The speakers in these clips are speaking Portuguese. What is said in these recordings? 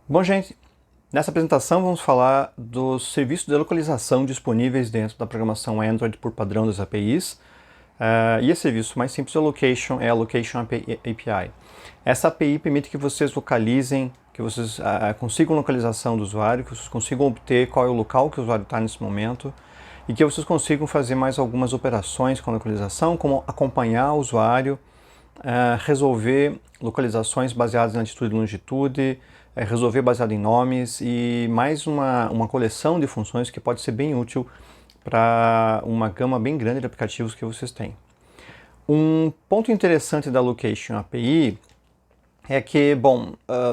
Bom, gente, nessa apresentação vamos falar dos serviços de localização disponíveis dentro da programação Android por padrão das APIs. E esse serviço mais simples é a Location API. Essa API permite que vocês localizem, que vocês consigam localização do usuário, que vocês consigam obter qual é o local que o usuário está nesse momento e que vocês consigam fazer mais algumas operações com a localização, como acompanhar o usuário, resolver localizações baseadas em latitude e longitude, resolver baseado em nomes e mais uma coleção de funções que pode ser bem útil para uma gama bem grande de aplicativos que vocês têm. Um ponto interessante da Location API é que,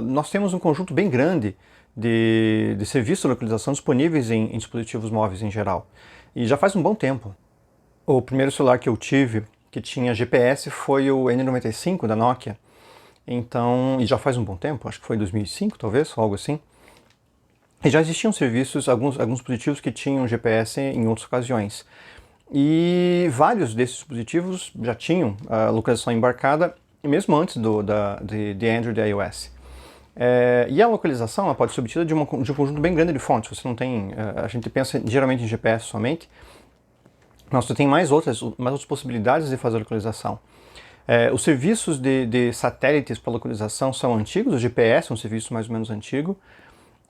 nós temos um conjunto bem grande de serviços de localização disponíveis em dispositivos móveis em geral. E já faz um bom tempo. O primeiro celular que eu tive que tinha GPS foi o N95 da Nokia. Então, e já faz um bom tempo, acho que foi 2005 talvez, algo assim. E já existiam serviços, alguns dispositivos que tinham GPS em outras ocasiões. E vários desses dispositivos já tinham a localização embarcada, mesmo antes de Android e iOS. E a localização ela pode ser obtida de um conjunto bem grande de fontes. Você não tem, a gente pensa geralmente em GPS somente, mas você tem mais outras possibilidades de fazer a localização. Os serviços de satélites para localização são antigos, o GPS é um serviço mais ou menos antigo,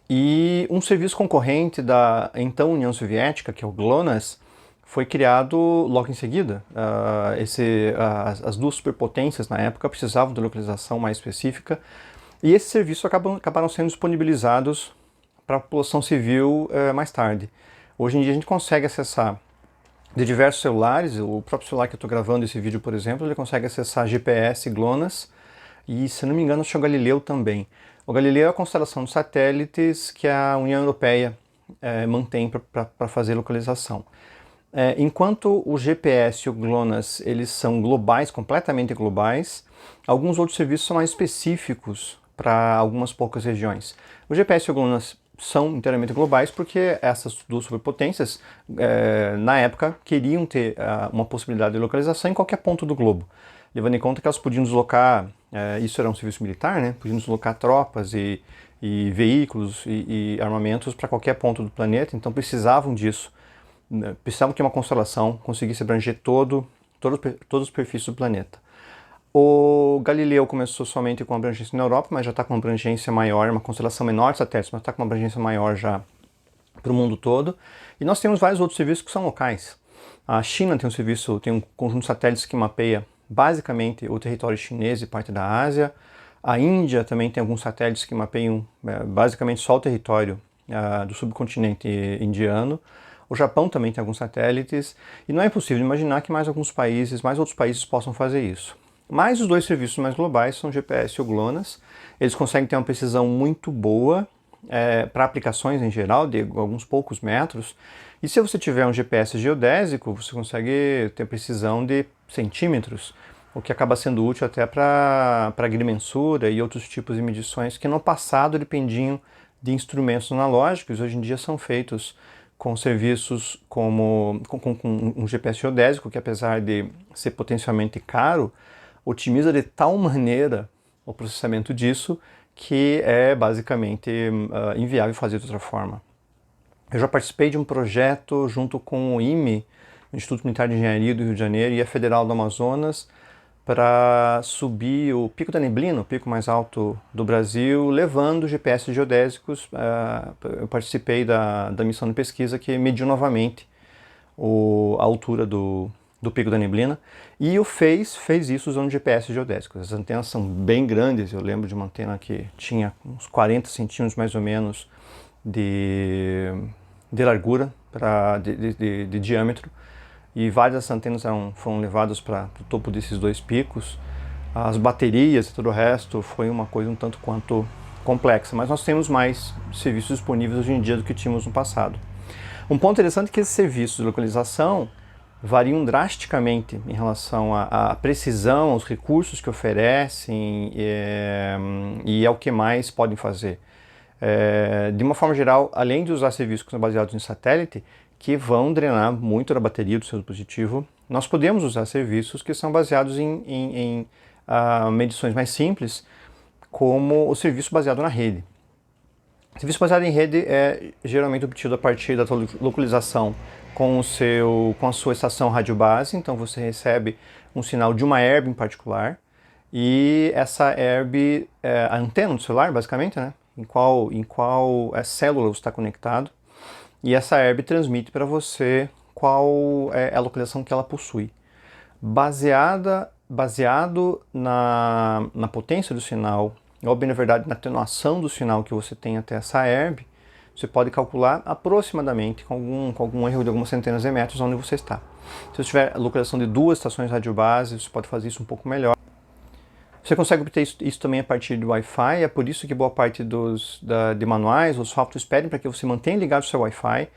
e um serviço concorrente da então União Soviética, que é o GLONASS, foi criado logo em seguida. As duas superpotências na época precisavam de localização mais específica, e esses serviços acabaram sendo disponibilizados para a população civil mais tarde. Hoje em dia a gente consegue acessar de diversos celulares, o próprio celular que eu estou gravando esse vídeo, por exemplo, ele consegue acessar GPS, GLONASS e, se não me engano, acho que o Galileu também. O Galileu é a constelação de satélites que a União Europeia mantém para fazer localização. Enquanto o GPS e o GLONASS eles são globais, completamente globais, alguns outros serviços são mais específicos para algumas poucas regiões. O GPS e o GLONASS são inteiramente globais porque essas duas superpotências, na época, queriam ter uma possibilidade de localização em qualquer ponto do globo, levando em conta que elas podiam deslocar, isso era um serviço militar, né? Podiam deslocar tropas e veículos e armamentos para qualquer ponto do planeta, então precisavam disso, precisavam que uma constelação conseguisse abranger todos os perfis do planeta. O Galileu começou somente com abrangência na Europa, mas já está com uma abrangência maior, uma constelação menor de satélites, mas está com uma abrangência maior já para o mundo todo. E nós temos vários outros serviços que são locais. A China tem um conjunto de satélites que mapeia basicamente o território chinês e parte da Ásia. A Índia também tem alguns satélites que mapeiam basicamente só o território do subcontinente indiano. O Japão também tem alguns satélites. E não é impossível imaginar que mais outros países possam fazer isso. Mas os dois serviços mais globais são o GPS e o GLONASS. Eles conseguem ter uma precisão muito boa para aplicações em geral, de alguns poucos metros. E se você tiver um GPS geodésico, você consegue ter precisão de centímetros, o que acaba sendo útil até para agrimensura e outros tipos de medições que no passado dependiam de instrumentos analógicos, hoje em dia são feitos com serviços como com um GPS geodésico, que apesar de ser potencialmente caro, otimiza de tal maneira o processamento disso que é basicamente inviável fazer de outra forma. Eu já participei de um projeto junto com o IME, o Instituto Militar de Engenharia do Rio de Janeiro, e a Federal do Amazonas, para subir o Pico da Neblina, o pico mais alto do Brasil, levando GPS geodésicos. Eu participei da missão de pesquisa que mediu novamente a altura do Pico da Neblina, e o fez isso usando GPS geodésicos. As antenas são bem grandes, eu lembro de uma antena que tinha uns 40 centímetros mais ou menos de largura, de diâmetro, e várias dessas antenas foram levadas para o topo desses dois picos. As baterias e todo o resto foi uma coisa um tanto quanto complexa, mas nós temos mais serviços disponíveis hoje em dia do que tínhamos no passado. Um ponto interessante é que esses serviços de localização variam drasticamente em relação à precisão, aos recursos que oferecem e ao que mais podem fazer. De uma forma geral, além de usar serviços que são baseados em satélite, que vão drenar muito da bateria do seu dispositivo, nós podemos usar serviços que são baseados em medições mais simples, como o serviço baseado na rede. Serviço baseado em rede é geralmente obtido a partir da tua localização com a sua estação rádio base. Então você recebe um sinal de uma herb em particular e essa herb é a antena do celular, basicamente, né? Em qual célula você está conectado, e essa herb transmite para você qual é a localização que ela possui. Baseado na potência do sinal, ou bem na verdade na atenuação do sinal que você tem até essa herb, você pode calcular aproximadamente com algum erro de algumas centenas de metros onde você está. Se você tiver a localização de 2 estações radiobase, você pode fazer isso um pouco melhor. Você consegue obter isso também a partir do Wi-Fi, é por isso que boa parte de manuais, os softwares pedem para que você mantenha ligado o seu Wi-Fi,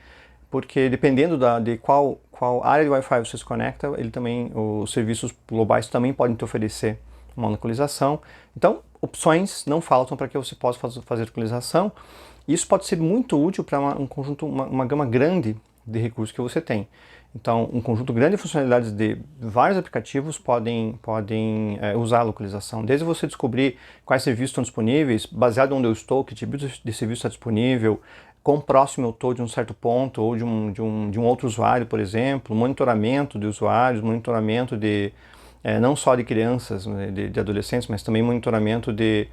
porque dependendo de qual área de Wi-Fi você se conecta, os serviços globais também podem te oferecer uma localização. Então, opções não faltam para que você possa fazer localização. Isso pode ser muito útil para uma gama grande de recursos que você tem. Então, um conjunto grande de funcionalidades de vários aplicativos podem usar a localização. Desde você descobrir quais serviços estão disponíveis, baseado onde eu estou, que tipo de serviço está disponível, quão próximo eu estou de um certo ponto ou de um outro usuário, por exemplo, monitoramento de usuários, monitoramento não só de crianças, né, de adolescentes, mas também monitoramento deixa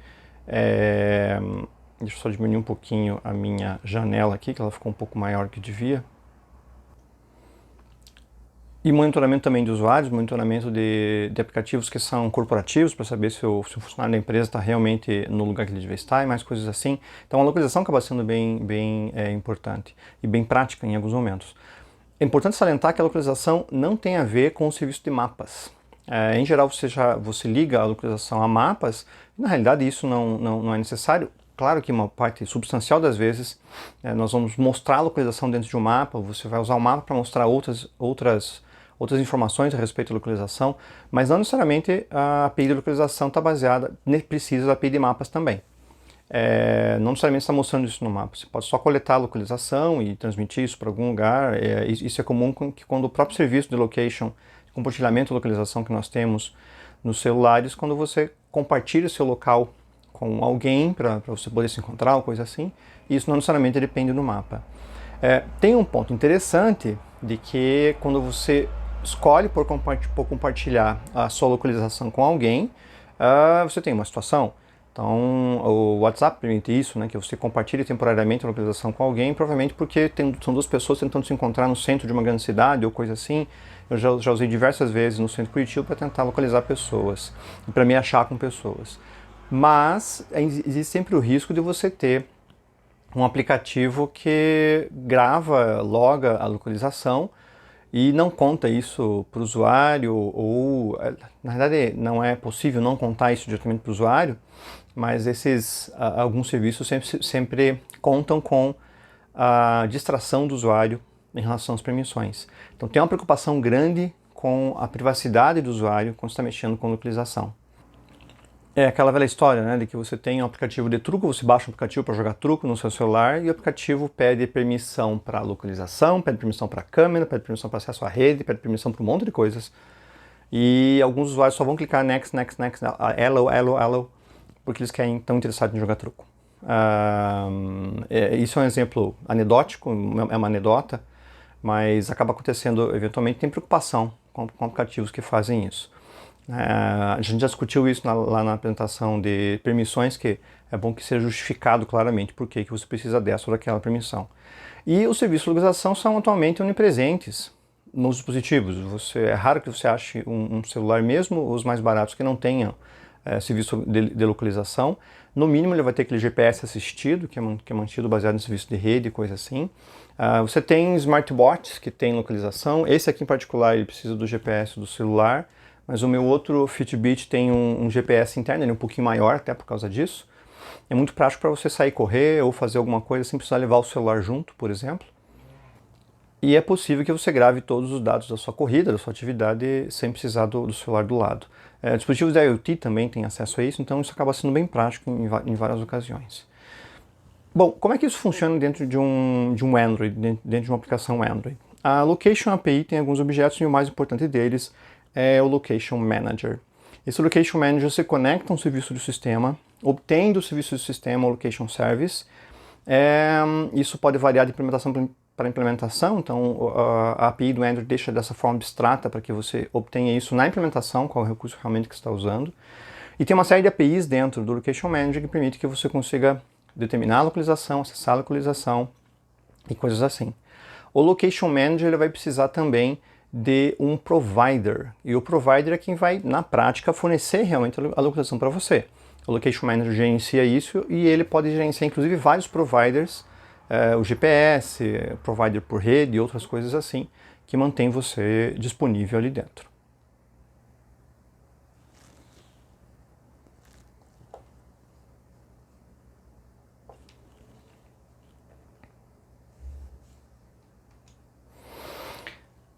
eu só diminuir um pouquinho a minha janela aqui, que ela ficou um pouco maior que devia. E monitoramento também de usuários, monitoramento de aplicativos que são corporativos, para saber se o funcionário da empresa está realmente no lugar que ele deve estar e mais coisas assim. Então a localização acaba sendo bem importante e bem prática em alguns momentos. É importante salientar que a localização não tem a ver com o serviço de mapas. Em geral, você liga a localização a mapas, e na realidade isso não é necessário. Claro que uma parte substancial das vezes nós vamos mostrar a localização dentro de um mapa, você vai usar o mapa para mostrar outras informações a respeito da localização, mas não necessariamente a API de localização está precisa da API de mapas também. Não necessariamente está mostrando isso no mapa, você pode só coletar a localização e transmitir isso para algum lugar. Isso é comum quando o próprio serviço de location, compartilhamento de localização que nós temos nos celulares, quando você compartilha o seu local com alguém para você poder se encontrar ou coisa assim, isso não necessariamente depende do mapa. Tem um ponto interessante de que quando você escolhe por compartilhar a sua localização com alguém, você tem uma situação. Então, o WhatsApp permite isso, né, que você compartilhe temporariamente a localização com alguém, provavelmente porque são 2 pessoas tentando se encontrar no centro de uma grande cidade ou coisa assim. Eu já usei diversas vezes no centro de Curitiba para tentar localizar pessoas e para me achar com pessoas. Mas existe sempre o risco de você ter um aplicativo que loga a localização e não conta isso para o usuário, ou na verdade não é possível não contar isso diretamente para o usuário, mas alguns serviços sempre contam com a distração do usuário em relação às permissões. Então tem uma preocupação grande com a privacidade do usuário quando está mexendo com localização. É aquela velha história, né, de que você tem um aplicativo de truco, você baixa um aplicativo para jogar truco no seu celular e o aplicativo pede permissão para localização, pede permissão para câmera, pede permissão para acesso à rede, pede permissão para um monte de coisas. E alguns usuários só vão clicar next, allow, porque eles estão interessados em jogar truco. Isso é um exemplo anedótico, é uma anedota, mas acaba acontecendo eventualmente, tem preocupação com aplicativos que fazem isso. A gente já discutiu isso lá na apresentação de permissões, que é bom que seja justificado claramente por que você precisa dessa ou daquela permissão. E os serviços de localização são atualmente onipresentes nos dispositivos. É raro que você ache um celular, mesmo os mais baratos, que não tenham serviço de localização. No mínimo ele vai ter aquele GPS assistido, que é mantido baseado em serviço de rede, coisa assim. Você tem smartwatches que tem localização. Esse aqui em particular ele precisa do GPS do celular, mas o meu outro Fitbit tem um GPS interno, ele é um pouquinho maior até por causa disso. É muito prático para você sair correr ou fazer alguma coisa sem precisar levar o celular junto, por exemplo. E é possível que você grave todos os dados da sua corrida, da sua atividade, sem precisar do celular do lado. Dispositivos da IoT também têm acesso a isso, então isso acaba sendo bem prático em várias ocasiões. Bom, como é que isso funciona dentro de um Android, dentro de uma aplicação Android? A Location API tem alguns objetos e o mais importante deles é o Location Manager. Esse Location Manager se conecta a um serviço do sistema, obtém do serviço do sistema o Location Service, Isso pode variar de implementação para implementação, então a API do Android deixa dessa forma abstrata para que você obtenha isso na implementação, qual é o recurso realmente que você está usando. E tem uma série de APIs dentro do Location Manager que permite que você consiga determinar a localização, acessar a localização e coisas assim. O Location Manager ele vai precisar também de um provider, e o provider é quem vai, na prática, fornecer realmente a localização para você. O Location Manager gerencia isso e ele pode gerenciar inclusive vários providers, o GPS, provider por rede e outras coisas assim, que mantém você disponível ali dentro.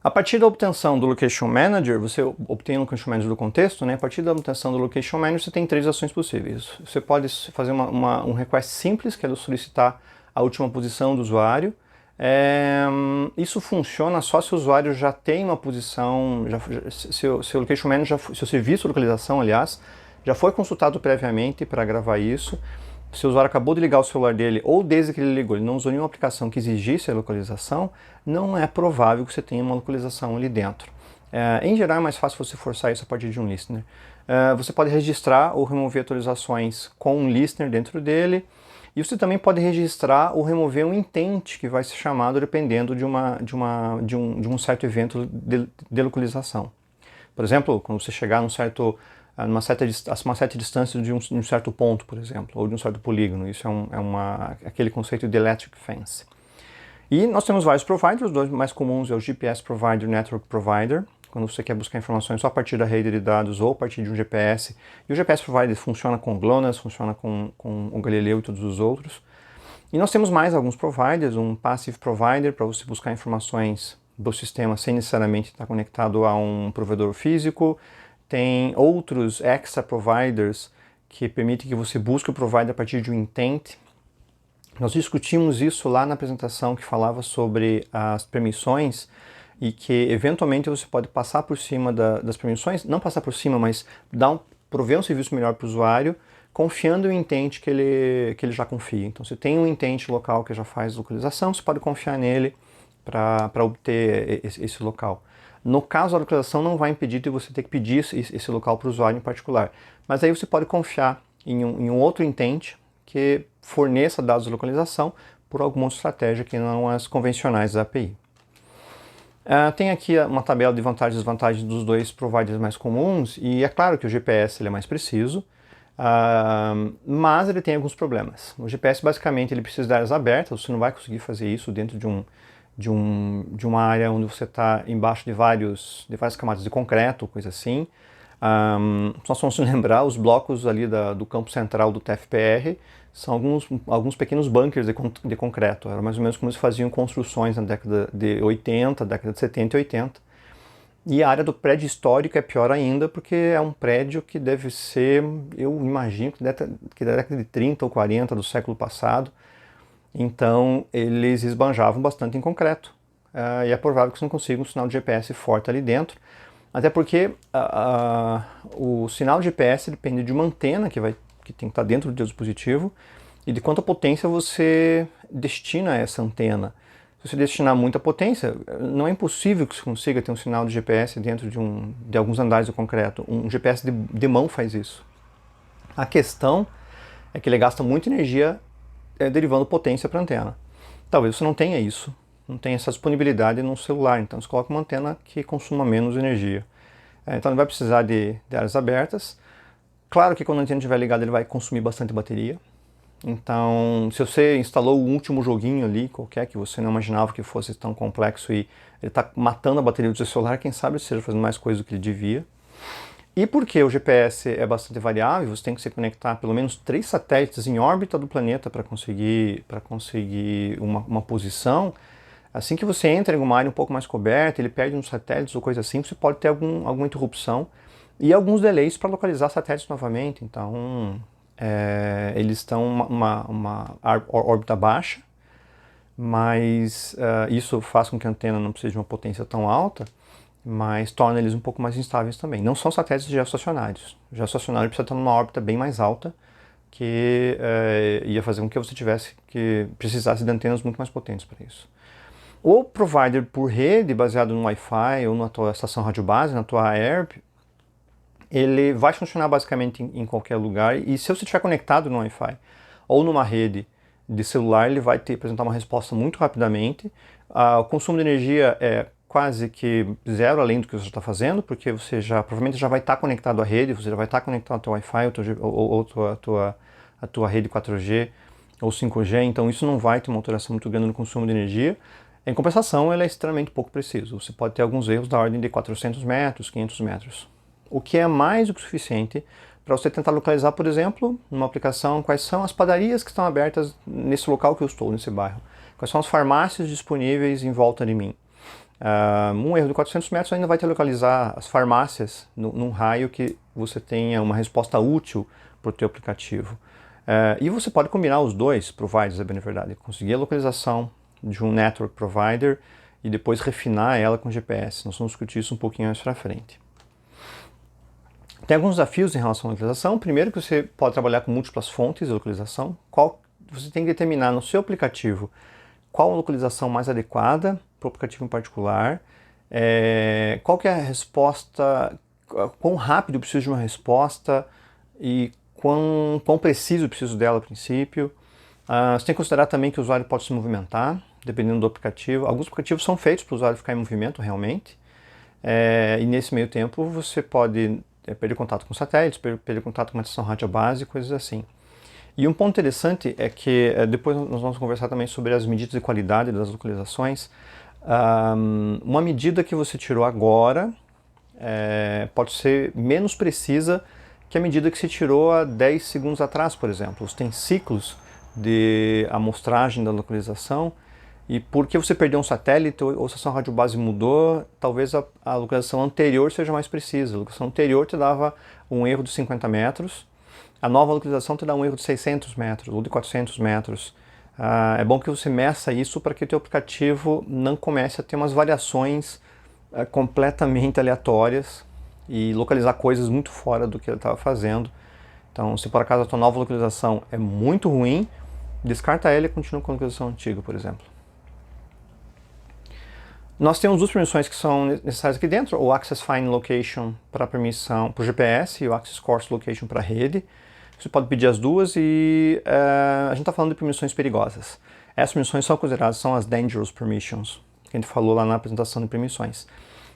A partir da obtenção do Location Manager, você obtém o Location Manager do contexto, né? A partir da obtenção do Location Manager, você tem 3 ações possíveis. Você pode fazer um request simples, que é solicitar a última posição do usuário. Isso funciona só se o usuário já tem uma posição, seu Location Manager, seu serviço de localização, aliás, já foi consultado previamente para gravar isso. Se o usuário acabou de ligar o celular dele, ou desde que ele ligou, ele não usou nenhuma aplicação que exigisse a localização, não é provável que você tenha uma localização ali dentro. Em geral, é mais fácil você forçar isso a partir de um listener. Você pode registrar ou remover atualizações com um listener dentro dele, e você também pode registrar ou remover um intent que vai ser chamado dependendo de um certo evento de localização. Por exemplo, quando você chegar num certo uma certa distância de um certo ponto, por exemplo, ou de um certo polígono. Isso aquele conceito de electric fence. E nós temos vários providers, os dois mais comuns é o GPS Provider e o Network Provider, quando você quer buscar informações só a partir da rede de dados ou a partir de um GPS. E o GPS Provider funciona com o GLONASS, funciona com o Galileu e todos os outros. E nós temos mais alguns providers, um Passive Provider para você buscar informações do sistema sem necessariamente estar conectado a um provedor físico. Tem outros extra providers que permitem que você busque o provider a partir de um intent. Nós discutimos isso lá na apresentação que falava sobre as permissões e que eventualmente você pode passar por cima das permissões, não passar por cima, mas prover um serviço melhor para o usuário, confiando em um intent que ele já confia. Então, se tem um intent local que já faz localização, você pode confiar nele para obter esse local. No caso, a localização não vai impedir de você ter que pedir esse local para o usuário em particular. Mas aí você pode confiar em um outro intent que forneça dados de localização por alguma outra estratégia que não as convencionais da API. Tem aqui uma tabela de vantagens e desvantagens dos dois providers mais comuns, e é claro que o GPS ele é mais preciso, mas ele tem alguns problemas. O GPS basicamente ele precisa de áreas abertas, você não vai conseguir fazer isso dentro de uma área onde você está embaixo de várias camadas de concreto, coisa assim. Nós vamos lembrar, os blocos ali do campo central do TFPR são alguns pequenos bunkers de concreto. Era mais ou menos como eles faziam construções na década de 80, década de 70 e 80. E a área do prédio histórico é pior ainda, porque é um prédio que deve ser, eu imagino, que da década de 30 ou 40 do século passado. Então, eles esbanjavam bastante em concreto. E é provável que você não consiga um sinal de GPS forte ali dentro. Até porque o sinal de GPS depende de uma antena que tem que estar dentro do dispositivo e de quanta potência você destina a essa antena. Se você destinar muita potência, não é impossível que você consiga ter um sinal de GPS dentro de alguns andares de concreto. Um GPS de mão faz isso. A questão é que ele gasta muita energia derivando potência para a antena. Talvez você não tenha isso, não tenha essa disponibilidade no celular, então você coloca uma antena que consuma menos energia. Então ele vai precisar de áreas abertas. Claro que quando a antena estiver ligada ele vai consumir bastante bateria. Então, se você instalou o último joguinho ali, qualquer, que você não imaginava que fosse tão complexo e ele está matando a bateria do seu celular, quem sabe ele esteja fazendo mais coisa do que ele devia. E porque o GPS é bastante variável, você tem que se conectar a pelo menos 3 satélites em órbita do planeta para conseguir uma posição. Assim que você entra em uma área um pouco mais coberta, ele perde uns satélites ou coisa assim, você pode ter alguma interrupção e alguns delays para localizar satélites novamente. Então, eles estão uma órbita baixa, mas isso faz com que a antena não precise de uma potência tão alta, mas torna eles um pouco mais instáveis também. Não são satélites geoestacionários. O geoestacionário precisa estar numa órbita bem mais alta que ia fazer com que você precisasse de antenas muito mais potentes para isso. O provider por rede, baseado no Wi-Fi ou na tua estação rádio base, na tua AERB, ele vai funcionar basicamente em qualquer lugar, e se você estiver conectado no Wi-Fi ou numa rede de celular, ele vai te apresentar uma resposta muito rapidamente. O consumo de energia é quase que zero além do que você está fazendo, porque você provavelmente já vai estar conectado à rede, você já vai estar conectado ao teu Wi-Fi ou a tua rede 4G ou 5G, então isso não vai ter uma alteração muito grande no consumo de energia. Em compensação, ele é extremamente pouco preciso. Você pode ter alguns erros da ordem de 400 metros, 500 metros. O que é mais do que suficiente para você tentar localizar, por exemplo, numa aplicação, quais são as padarias que estão abertas nesse local que eu estou, nesse bairro. Quais são as farmácias disponíveis em volta de mim. Um erro de 400 metros ainda vai te localizar as farmácias num raio que você tenha uma resposta útil para o teu aplicativo. E você pode combinar os dois providers, é bem verdade. Conseguir a localização de um network provider e depois refinar ela com GPS. Nós vamos discutir isso um pouquinho mais para frente. Tem alguns desafios em relação à localização. Primeiro, que você pode trabalhar com múltiplas fontes de localização. Você tem que determinar no seu aplicativo qual a localização mais adequada para o aplicativo em particular, qual que é a resposta, quão rápido eu preciso de uma resposta e quão preciso eu preciso dela a princípio. Você tem que considerar também que o usuário pode se movimentar, dependendo do aplicativo. Alguns aplicativos são feitos para o usuário ficar em movimento realmente, e nesse meio tempo você pode perder contato com satélites, perder contato com uma estação rádio base, coisas assim. E um ponto interessante é que depois nós vamos conversar também sobre as medidas de qualidade das localizações. Uma medida que você tirou agora pode ser menos precisa que a medida que se tirou há 10 segundos atrás, por exemplo. Você tem ciclos de amostragem da localização, e porque você perdeu um satélite ou a estação rádio base mudou, talvez a localização anterior seja mais precisa. A localização anterior te dava um erro de 50 metros, a nova localização te dá um erro de 600 metros ou de 400 metros. É bom que você meça isso para que o teu aplicativo não comece a ter umas variações completamente aleatórias e localizar coisas muito fora do que ele estava fazendo. Então, se por acaso a tua nova localização é muito ruim, descarta ela e continua com a localização antiga, por exemplo. Nós temos duas permissões que são necessárias aqui dentro, o Access Fine Location para permissão para o GPS e o Access Coarse Location para a rede. Você pode pedir as duas e a gente está falando de permissões perigosas. Essas permissões são consideradas as Dangerous Permissions, que a gente falou lá na apresentação de permissões.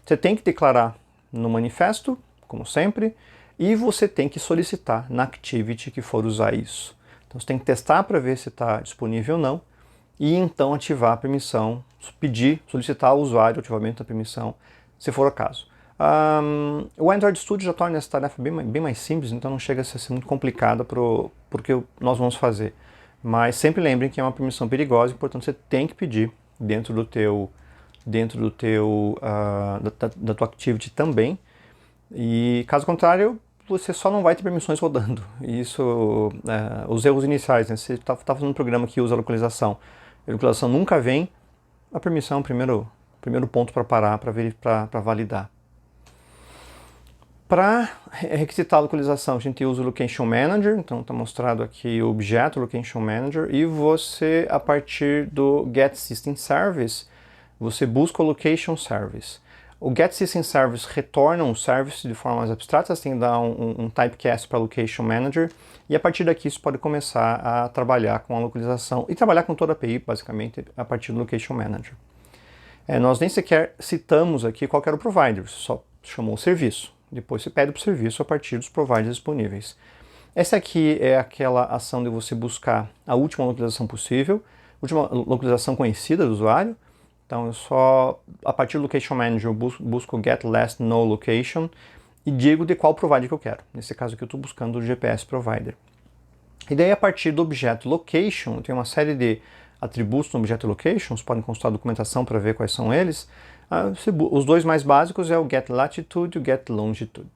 Você tem que declarar no manifesto, como sempre, e você tem que solicitar na Activity que for usar isso. Então você tem que testar para ver se está disponível ou não, e então ativar a permissão, solicitar ao usuário o ativamento da permissão, se for o caso. O Android Studio já torna essa tarefa bem mais simples, então não chega a ser muito complicada porque nós vamos fazer. Mas sempre lembrem que é uma permissão perigosa e, portanto, você tem que pedir dentro da tua Activity também. E caso contrário, você só não vai ter permissões rodando. Isso, os erros iniciais, né? Você está fazendo um programa que usa localização, a localização nunca vem, a permissão é o primeiro ponto para parar, para validar. Para requisitar a localização, a gente usa o Location Manager, então está mostrado aqui o objeto Location Manager, e você, a partir do Get System Service, você busca o Location Service. O Get System Service retorna um service de forma mais abstrata, você tem que dar um typecast para Location Manager, e a partir daqui você pode começar a trabalhar com a localização, e trabalhar com toda a API, basicamente, a partir do Location Manager. Nós nem sequer citamos aqui qual era o provider, você só chamou o serviço. Depois você pede para o serviço a partir dos providers disponíveis. Essa aqui é aquela ação de você buscar a última localização possível, última localização conhecida do usuário. Então eu só, a partir do Location Manager, eu busco o Get Last No Location e digo de qual provider que eu quero. Nesse caso aqui eu estou buscando o GPS Provider. E daí a partir do objeto Location, eu tenho uma série de atributos no objeto Location, você podem consultar a documentação para ver quais são eles. Os dois mais básicos é o Get Latitude e o Get Longitude.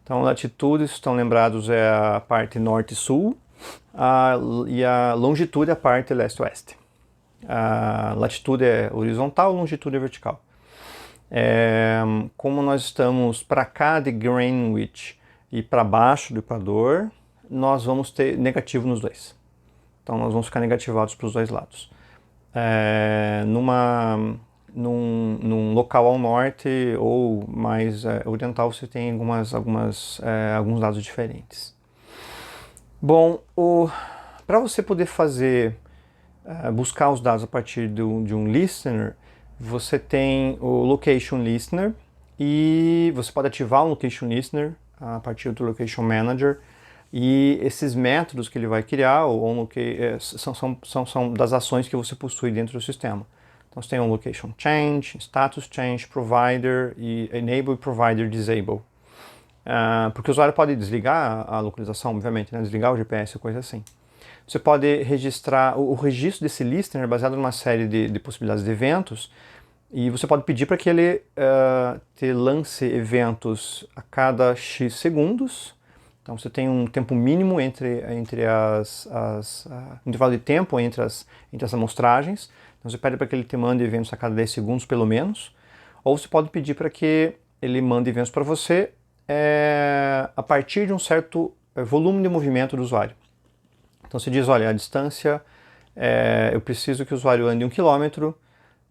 Então, latitude, se estão lembrados, é a parte norte e sul, e a longitude é a parte leste-oeste. A latitude é horizontal, a longitude é vertical. Como nós estamos para cá de Greenwich e para baixo do Equador, nós vamos ter negativo nos dois. Então nós vamos ficar negativados para os dois lados. Num local ao norte ou mais oriental você tem alguns dados diferentes. Bom, para você poder buscar os dados a partir de um listener, você tem o Location Listener e você pode ativar um Location Listener a partir do Location Manager, e esses métodos que ele vai criar são das ações que você possui dentro do sistema. Então você tem um Location Change, Status Change, Provider e Enable Provider Disable. Porque o usuário pode desligar a localização, obviamente, né? Desligar o GPS ou coisa assim. Você pode registrar, o registro desse listener é baseado numa série de possibilidades de eventos, e você pode pedir para que ele te lance eventos a cada X segundos. Então você tem um tempo mínimo entre intervalo de tempo entre as amostragens. Então você pede para que ele te mande eventos a cada 10 segundos pelo menos. Ou você pode pedir para que ele mande eventos para você a partir de um certo volume de movimento do usuário. Então você diz, olha, a distância, eu preciso que o usuário ande 1 km,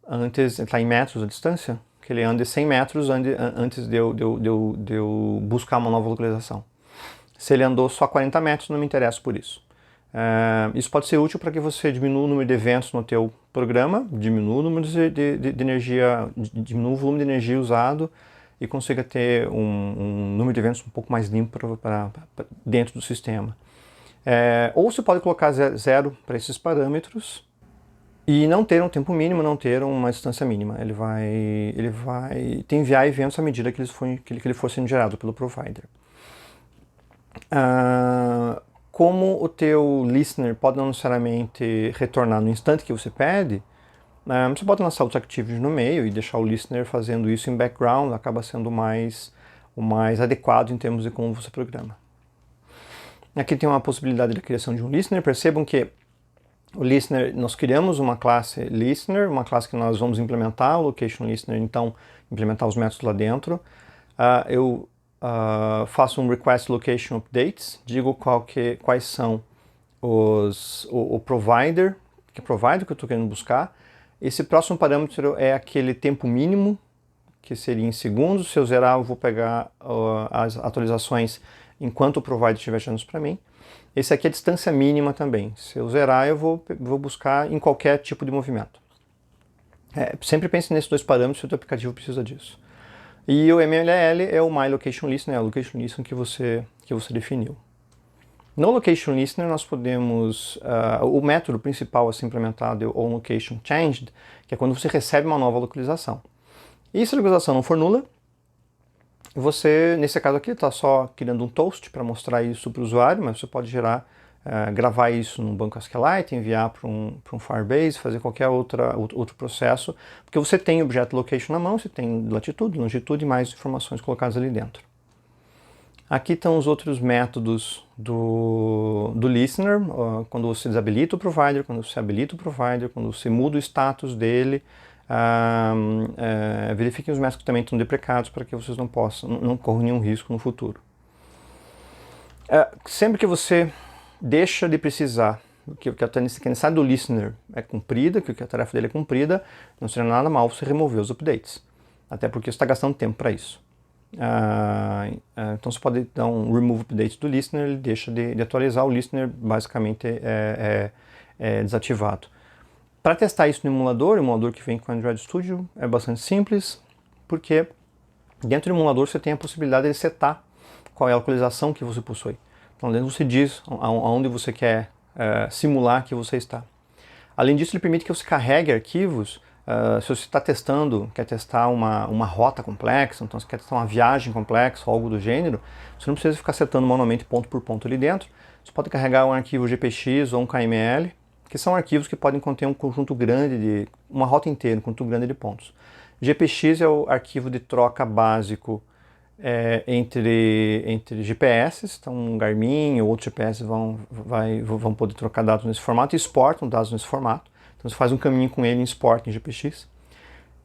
antes, está em metros a distância, que ele ande 100 metros antes de eu buscar uma nova localização. Se ele andou só 40 metros, não me interesso por isso. Isso pode ser útil para que você diminua o número de eventos no teu programa, diminua o número de energia, diminua o volume de energia usado e consiga ter um número de eventos um pouco mais limpo para dentro do sistema. Ou você pode colocar zero para esses parâmetros e não ter um tempo mínimo, não ter uma distância mínima. Ele vai te enviar eventos à medida que ele for sendo gerado pelo provider. Como o teu listener pode não necessariamente retornar no instante que você pede, você pode lançar outros activities no meio e deixar o listener fazendo isso em background, acaba sendo o mais adequado em termos de como você programa. Aqui tem uma possibilidade de criação de um listener. Percebam que o listener, nós criamos uma classe listener, uma classe que nós vamos implementar, o location listener, então implementar os métodos lá dentro. Eu faço um request location updates, digo quais são o provider, que provider que eu estou querendo buscar. Esse próximo parâmetro é aquele tempo mínimo, que seria em segundos. Se eu zerar, eu vou pegar as atualizações enquanto o provider estiver gerando isso para mim. Esse aqui é a distância mínima também. Se eu zerar, eu vou buscar em qualquer tipo de movimento. Sempre pense nesses dois parâmetros se o teu aplicativo precisa disso. E o MLL é o My Location Listener, é o Location Listener que você definiu. No Location Listener nós podemos, o método principal a ser implementado é o Location Changed, que é quando você recebe uma nova localização. E se a localização não for nula, você, nesse caso aqui, está só criando um toast para mostrar isso para o usuário, mas você pode gravar isso num banco SQLite, enviar para um Firebase, fazer qualquer outro processo, porque você tem o objeto location na mão, você tem latitude, longitude e mais informações colocadas ali dentro. Aqui estão os outros métodos do listener, quando você desabilita o provider, quando você habilita o provider, quando você muda o status dele. Verifiquem os métodos que também estão deprecados para que vocês não corram nenhum risco no futuro. Sempre que você deixa de precisar, que a necessidade do listener é cumprida, que a tarefa dele é cumprida, não seria nada mal você remover os updates, até porque você está gastando tempo para isso. Então você pode dar um remove update do listener, ele deixa de atualizar, o listener basicamente é desativado. Para testar isso no emulador, o emulador que vem com o Android Studio é bastante simples, porque dentro do emulador você tem a possibilidade de setar qual é a localização que você possui. Então dentro você diz aonde você quer simular que você está. Além disso, ele permite que você carregue arquivos. Se você está testando, quer testar uma rota complexa, então você quer testar uma viagem complexa ou algo do gênero, você não precisa ficar setando manualmente ponto por ponto ali dentro. Você pode carregar um arquivo GPX ou um KML, que são arquivos que podem conter um conjunto grande uma rota inteira, um conjunto grande de pontos. GPX é o arquivo de troca básico entre GPS, então um Garmin ou outros GPS vão poder trocar dados nesse formato e exportam dados nesse formato. Então você faz um caminho com ele em export em GPX.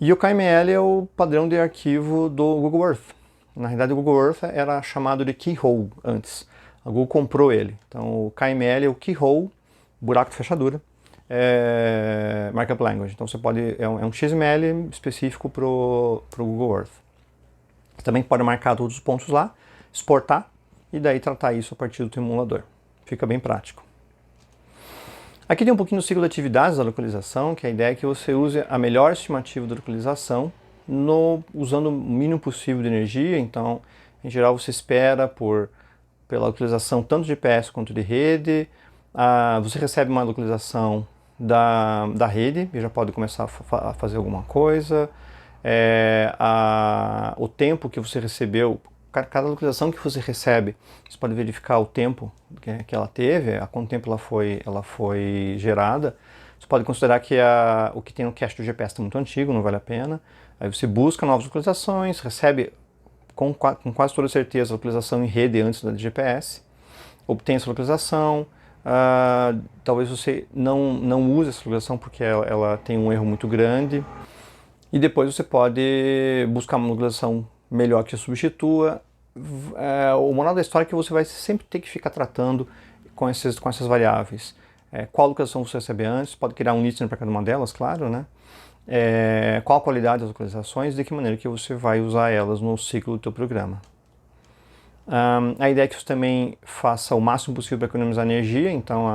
E o KML é o padrão de arquivo do Google Earth. Na realidade o Google Earth era chamado de Keyhole antes. A Google comprou ele. Então o KML é o Keyhole, buraco de fechadura, Markup Language. Então você pode, é um XML específico para o Google Earth. Você também pode marcar todos os pontos lá, exportar e daí tratar isso a partir do teu emulador. Fica bem prático. Aqui tem um pouquinho do ciclo de atividades da localização, que a ideia é que você use a melhor estimativa da localização usando o mínimo possível de energia. Então, em geral, você espera pela localização tanto de GPS quanto de rede. Você recebe uma localização da rede e já pode começar a fazer alguma coisa. O tempo que você recebeu, cada localização que você recebe, você pode verificar o tempo que ela teve, há quanto tempo ela foi gerada. Você pode considerar que o que tem no cache do GPS está muito antigo, não vale a pena. Aí você busca novas localizações, recebe com quase toda certeza a localização em rede antes da GPS, obtém essa localização. Talvez você não use essa localização porque ela tem um erro muito grande. E depois você pode buscar uma localização melhor que a substitua. O moral da história é que você vai sempre ter que ficar tratando com essas variáveis. Qual localização você recebe antes, pode criar um listener para cada uma delas, claro, né? Qual a qualidade das localizações e de que maneira que você vai usar elas no ciclo do teu programa. A ideia é que você também faça o máximo possível para economizar energia, então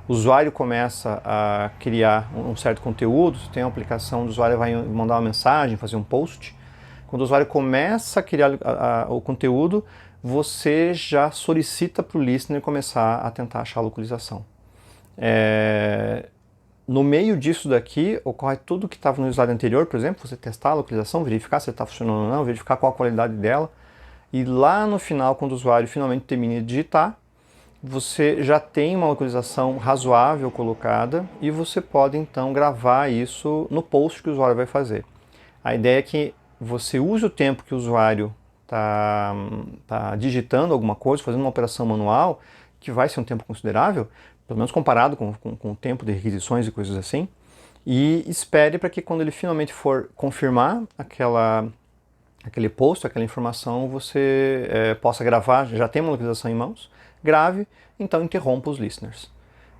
o usuário começa a criar um certo conteúdo, você tem uma aplicação, o usuário vai mandar uma mensagem, fazer um post. Quando o usuário começa a criar o conteúdo, você já solicita para o listener começar a tentar achar a localização. No meio disso daqui, ocorre tudo que estava no slide anterior, por exemplo, você testar a localização, verificar se está funcionando ou não, verificar qual a qualidade dela. E lá no final, quando o usuário finalmente termina de digitar, você já tem uma localização razoável colocada e você pode então gravar isso no post que o usuário vai fazer. A ideia é que você use o tempo que o usuário está digitando alguma coisa, fazendo uma operação manual, que vai ser um tempo considerável, pelo menos comparado com o tempo de requisições e coisas assim, e espere para que quando ele finalmente for confirmar aquele post, aquela informação, você possa gravar, já tem uma localização em mãos, grave, então interrompa os listeners.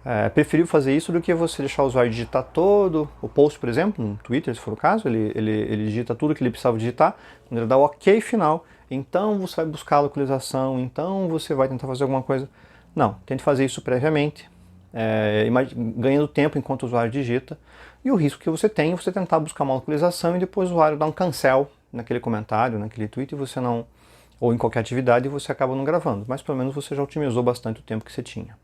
É preferível fazer isso do que você deixar o usuário digitar todo o post, por exemplo, no Twitter, se for o caso, ele digita tudo que ele precisava digitar, quando ele dá o OK final, então você vai buscar a localização, então você vai tentar fazer alguma coisa. Não, tente fazer isso previamente, ganhando tempo enquanto o usuário digita, e o risco que você tem é você tentar buscar uma localização e depois o usuário dá um cancel naquele comentário, naquele tweet, e você não, ou em qualquer atividade, você acaba não gravando, mas pelo menos você já otimizou bastante o tempo que você tinha.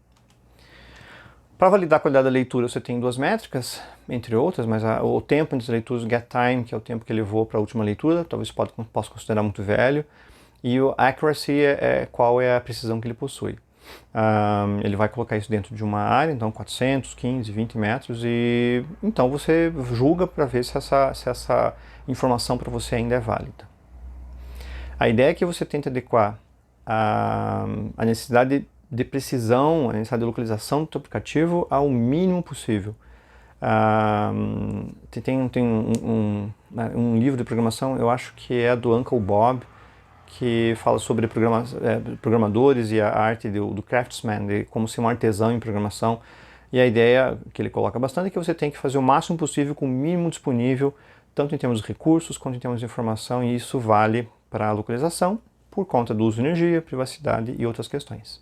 Para validar a qualidade da leitura, você tem duas métricas, entre outras, mas o tempo entre as leituras, o get time, que é o tempo que levou para a última leitura, talvez possa considerar muito velho, e o accuracy qual é a precisão que ele possui. Ele vai colocar isso dentro de uma área, então 400, 15, 20 metros, e então você julga para ver se essa informação para você ainda é válida. A ideia é que você tente adequar a necessidade de precisão, a necessidade de localização do seu aplicativo ao mínimo possível. Tem um livro de programação, eu acho que é do Uncle Bob, que fala sobre programadores e a arte do craftsman, de como ser um artesão em programação. E a ideia que ele coloca bastante é que você tem que fazer o máximo possível com o mínimo disponível, tanto em termos de recursos quanto em termos de informação, e isso vale para a localização por conta do uso de energia, privacidade e outras questões.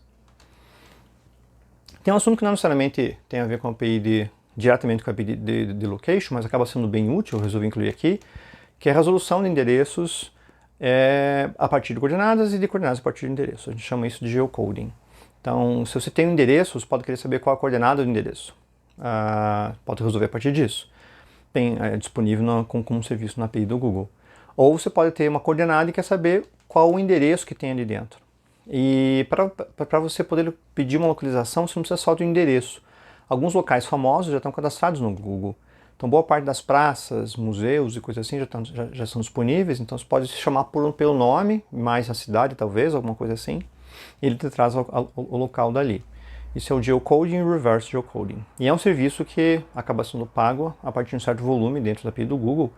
Tem um assunto que não necessariamente tem a ver com a API diretamente com a API de location, mas acaba sendo bem útil, eu resolvi incluir aqui, que é a resolução de endereços a partir de coordenadas e de coordenadas a partir de endereço. A gente chama isso de geocoding. Então, se você tem um endereço, você pode querer saber qual a coordenada do endereço. Pode resolver a partir disso. É disponível como serviço na API do Google. Ou você pode ter uma coordenada e quer saber qual o endereço que tem ali dentro. E para você poder pedir uma localização, você não precisa só do endereço. Alguns locais famosos já estão cadastrados no Google. Então, boa parte das praças, museus e coisas assim já são disponíveis. Então, você pode se chamar pelo nome, mais a cidade, talvez, alguma coisa assim. E ele te traz o local dali. Isso é o geocoding e o reverse geocoding. E é um serviço que acaba sendo pago a partir de um certo volume dentro da API do Google.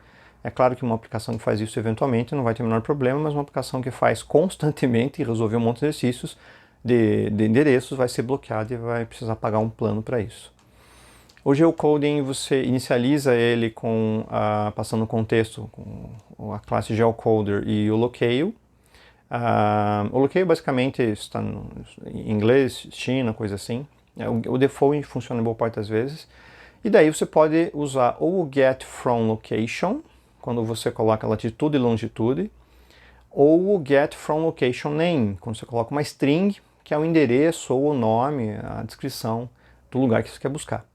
É claro que uma aplicação que faz isso eventualmente não vai ter o menor problema, mas uma aplicação que faz constantemente e resolver um monte de exercícios de endereços vai ser bloqueada e vai precisar pagar um plano para isso. O geocoding você inicializa ele passando o contexto com a classe geocoder e o locaio. O locaio basicamente está em inglês, China, coisa assim. O default funciona em boa parte das vezes. E daí você pode usar ou o get from location, quando você coloca latitude e longitude, ou o get from location name, quando você coloca uma string, que é o endereço ou o nome, a descrição do lugar que você quer buscar.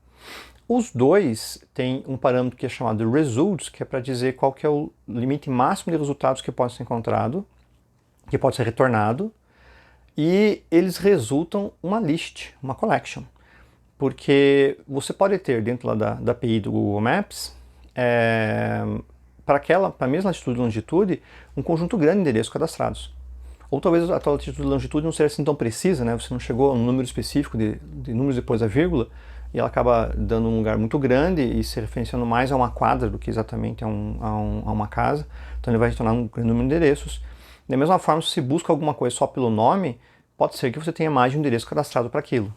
Os dois têm um parâmetro que é chamado results, que é para dizer qual que é o limite máximo de resultados que pode ser encontrado, que pode ser retornado, e eles resultam uma list, uma collection. Porque você pode ter dentro lá da API do Google Maps, para a mesma latitude e longitude, um conjunto grande de endereços cadastrados. Ou talvez a tua latitude e longitude não seja assim tão precisa, né? Você não chegou a um número específico de números depois da vírgula, e ela acaba dando um lugar muito grande e se referenciando mais a uma quadra do que exatamente a uma casa. Então ele vai retornar um grande número de endereços. Da mesma forma, se você busca alguma coisa só pelo nome, pode ser que você tenha mais de um endereço cadastrado para aquilo.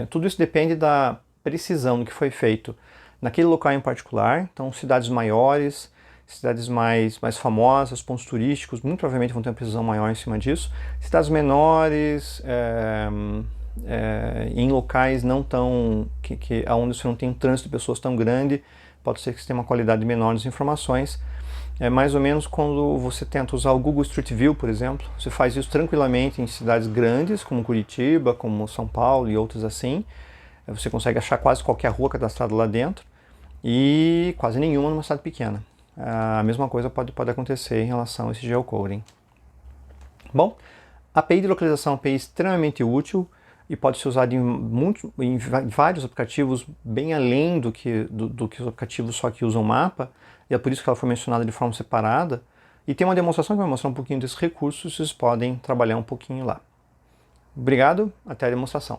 Tudo isso depende da precisão do que foi feito naquele local em particular. Então, cidades maiores, cidades mais famosas, pontos turísticos, muito provavelmente vão ter uma precisão maior em cima disso. Cidades menores, em locais não tão onde você não tem um trânsito de pessoas tão grande, pode ser que você tenha uma qualidade menor das informações. É mais ou menos quando você tenta usar o Google Street View, por exemplo. Você faz isso tranquilamente em cidades grandes, como Curitiba, como São Paulo e outras assim. Você consegue achar quase qualquer rua cadastrada lá dentro e quase nenhuma numa cidade pequena. A mesma coisa pode acontecer em relação a esse geocoding. Bom, a API de localização é uma API extremamente útil e pode ser usada em vários aplicativos, bem além do que os aplicativos só que usam mapa, e é por isso que ela foi mencionada de forma separada. E tem uma demonstração que vai mostrar um pouquinho desses recursos, vocês podem trabalhar um pouquinho lá. Obrigado, até a demonstração.